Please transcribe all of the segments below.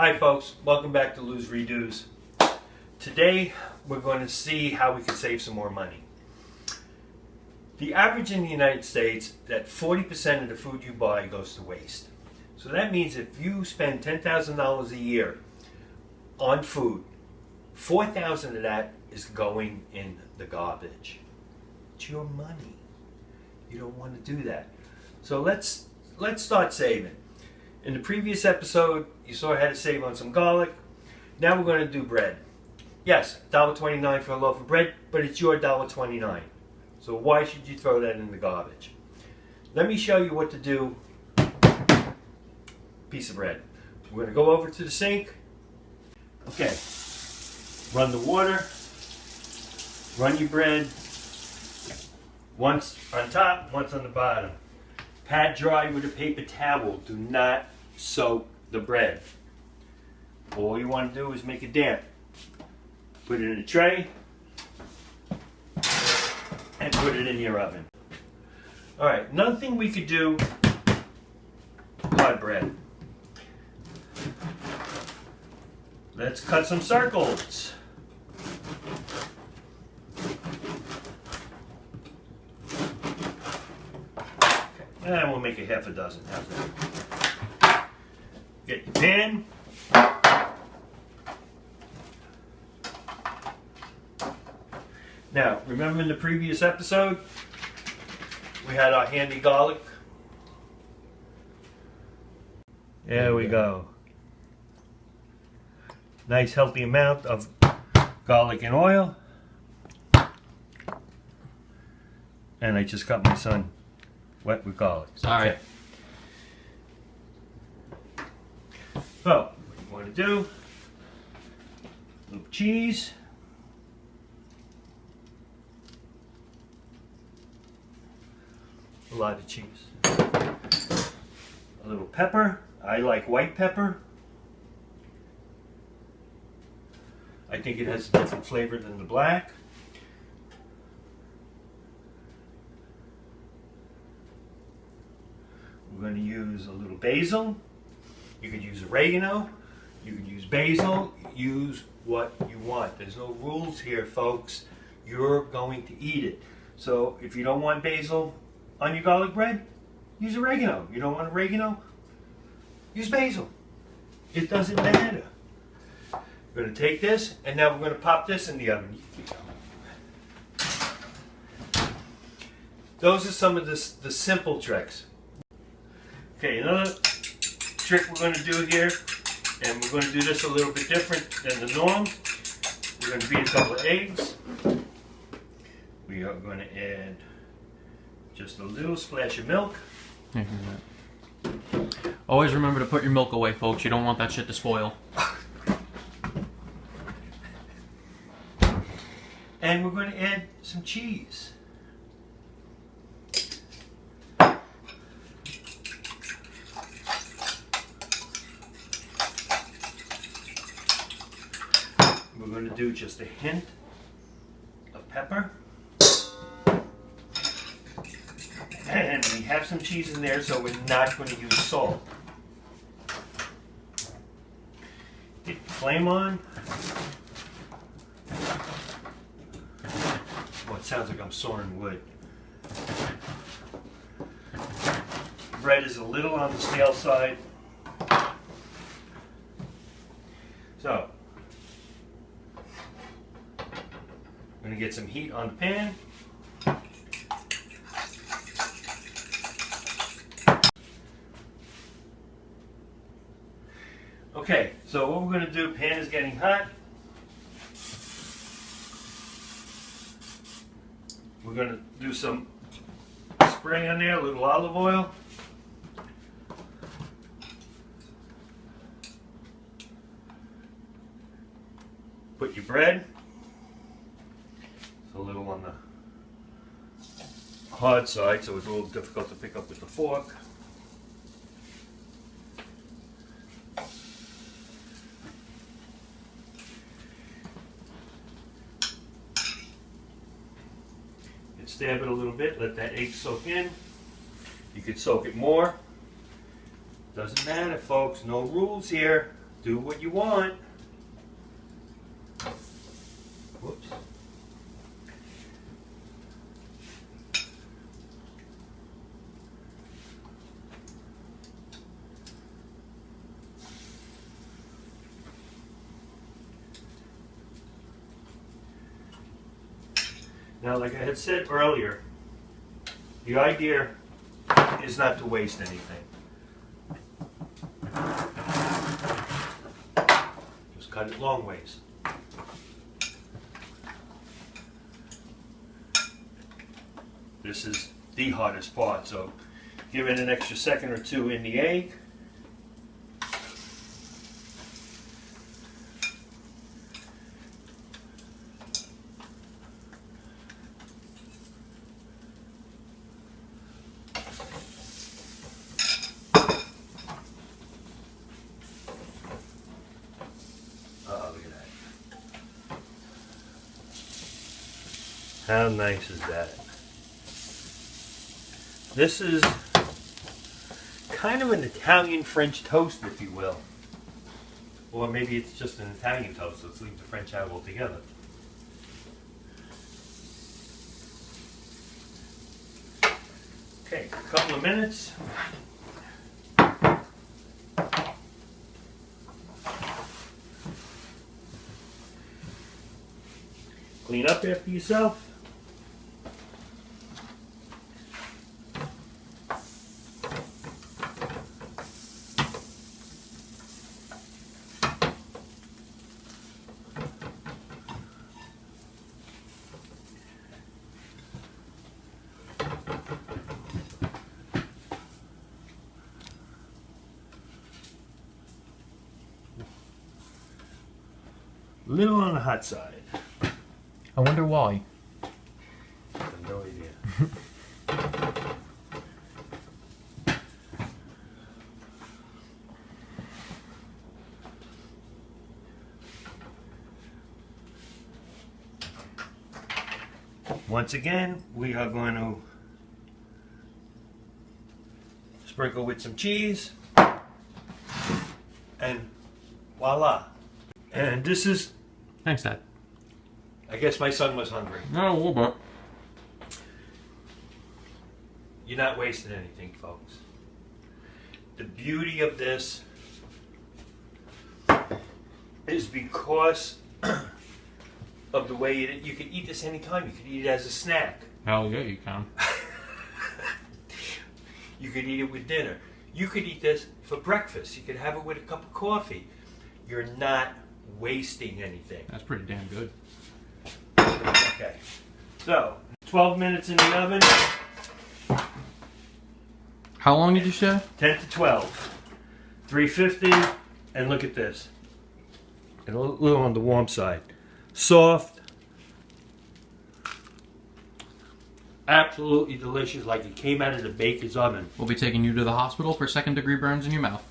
Hi folks, welcome back to Lou's Redos. Today we're going to see how we can save some more money. The average in the United States that 40% of the food you buy goes to waste. So that means if you spend $10,000 a year on food, $4,000 of that is going in the garbage. It's your money. You don't want to do that. So let's start saving. In the previous episode, you saw how to save on some garlic. Now we're going to do bread. Yes, $1.29 for a loaf of bread, but it's your $1.29. So why should you throw that in the garbage? Let me show you what to do. Piece of bread. We're going to go over to the sink. Okay. Run the water. Run your bread. Once on top, once on the bottom. Pat dry with a paper towel. Do not soak the bread. All you want to do is make it damp. Put it in a tray and put it in your oven. Alright, another thing we could do, hard bread. Let's cut some circles. And we'll make a half a dozen. How's that? Get your pan. Now, remember in the previous episode, we had our handy garlic. There we go. Nice healthy amount of garlic and oil. And I just got my son wet with garlic. Sorry. Okay. So, what you want to do, a little cheese. A lot of cheese. A little pepper. I like white pepper. I think it has a different flavor than the black. We're going to use a little basil. You could use oregano. You could use basil. Use what you want. There's no rules here, folks. You're going to eat it. So if you don't want basil on your garlic bread, use oregano. You don't want oregano? Use basil. It doesn't matter. We're going to take this, and now we're going to pop this in the oven. Those are some of the simple tricks. Okay, another trick we're going to do here, and we're going to do this a little bit different than the norm. We're going to beat a couple of eggs. We are going to add just a little splash of milk. Always remember to put your milk away, folks. You don't want that shit to spoil. And we're going to add some cheese. We're going to do just a hint of pepper. And we have some cheese in there, so we're not going to use salt. Get the flame on. Oh, it sounds like I'm sawing wood. Bread is a little on the stale side. So, I'm going to get some heat on the pan. Okay, so what we're going to do, pan is getting hot. We're going to do some spray on there, a little olive oil. Put your bread. It's a little on the hard side, so it's a little difficult to pick up with the fork. Stab it a little bit, let that egg soak in. You could soak it more. Doesn't matter, folks, no rules here. Do what you want. Whoops. Now, like I had said earlier, the idea is not to waste anything. Just cut it long ways. This is the hardest part, so give it an extra second or two in the egg. Oh, look at that. How nice is that? This is kind of an Italian French toast, if you will. Or maybe it's just an Italian toast. Let's leave the French out altogether. Okay, a couple of minutes. Clean up after yourself. A little on the hot side. I wonder why. I have no idea. Once again, we are going to sprinkle with some cheese, and voila. And this is, Thanks, Dad. I guess my son was hungry. No, a little bit. You're not wasting anything, folks. The beauty of this is because of the way you can eat this anytime. You could eat it as a snack. Hell yeah, you can. You could eat it with dinner. You could eat this for breakfast. You could have it with a cup of coffee. You're not wasting anything. That's pretty damn good. Okay. So, 12 minutes in the oven. How long did you say? 10 to 12. 350. And look at this. And a little on the warm side. Soft. Absolutely delicious, like it came out of the baker's oven. We'll be taking you to the hospital for second-degree burns in your mouth.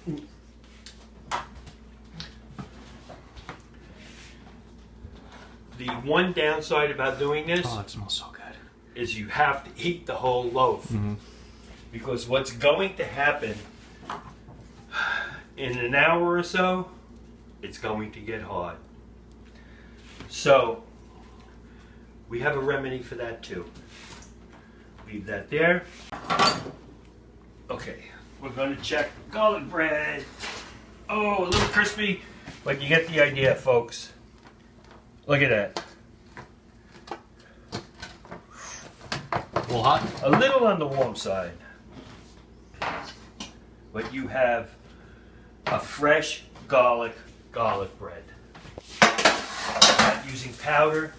The one downside about doing this Oh, it smells so good. is you have to eat the whole loaf. Mm-hmm. Because what's going to happen in an hour or so, it's going to get hard. So, we have a remedy for that too. Leave that there. Okay, we're going to check garlic bread. Oh, a little crispy, but you get the idea, folks. Look at that. A little hot? A little on the warm side. But you have a fresh garlic bread. Not using powder,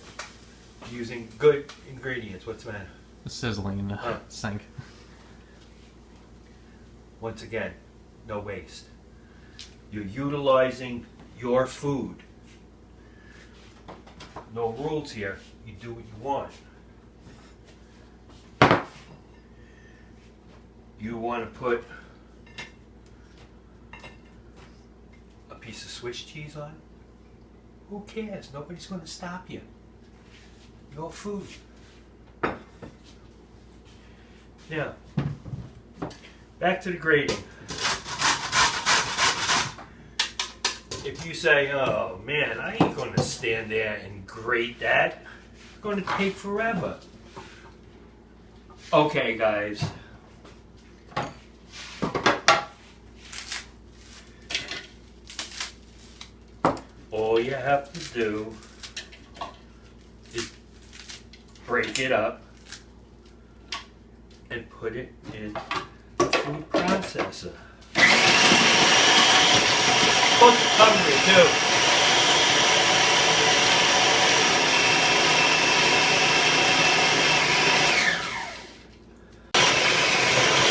using good ingredients. What's the matter? It's sizzling in the sink. Once again, no waste. You're utilizing your food. No rules here. You do what you want. You want to put a piece of Swiss cheese on? Who cares? Nobody's going to stop you. Your food. Now, back to the grating. if you say, oh man, I ain't going to stand there and grate that. It's going to take forever. Okay, guys. All you have to do is break it up and put it in the food processor. Supposed to cover it too.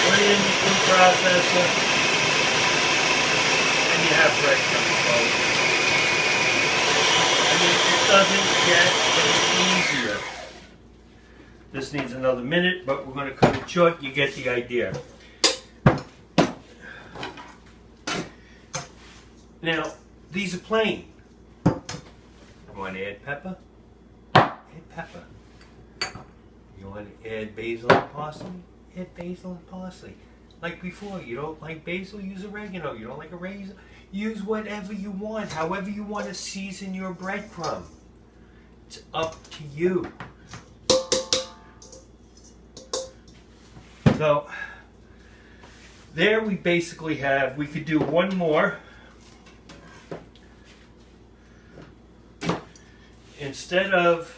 Put it in the food processor, and you have breadcrumbs, folks. It doesn't get any easier. This needs another minute, but we're going to cut it short. You get the idea. Now, these are plain. You want to add pepper? Add pepper. You want to add basil and parsley? Add basil and parsley. Like before, you don't like basil, use oregano. You don't like oregano, use whatever you want, however you want to season your breadcrumb. It's up to you. So, there we basically have, we could do one more. Instead of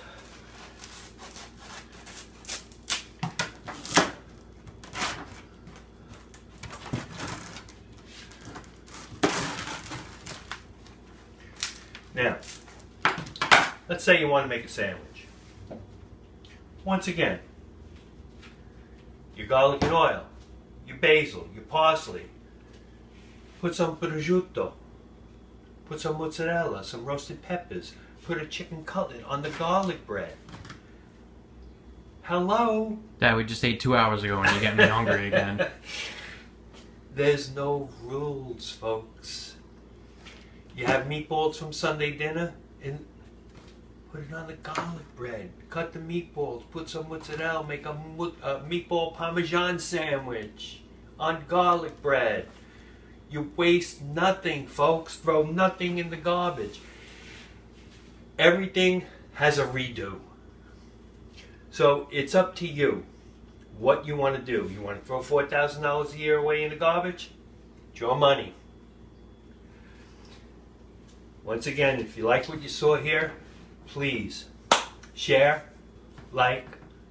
now, let's say you want to make a sandwich. Once again, your garlic and oil, your basil, your parsley, put some prosciutto, put some mozzarella, some roasted peppers, put a chicken cutlet on the garlic bread. Hello? Dad, we just ate 2 hours ago and you're getting me hungry again. There's no rules, folks. You have meatballs from Sunday dinner, and put it on the garlic bread. Cut the meatballs, put some mozzarella, make a meatball parmesan sandwich on garlic bread. You waste nothing, folks. Throw nothing in the garbage. Everything has a redo. So it's up to you what you want to do. You want to throw $4,000 a year away in the garbage? It's your money. Once again, if you like what you saw here, please share, like,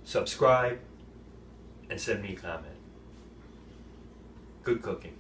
subscribe, and send me a comment. Good cooking.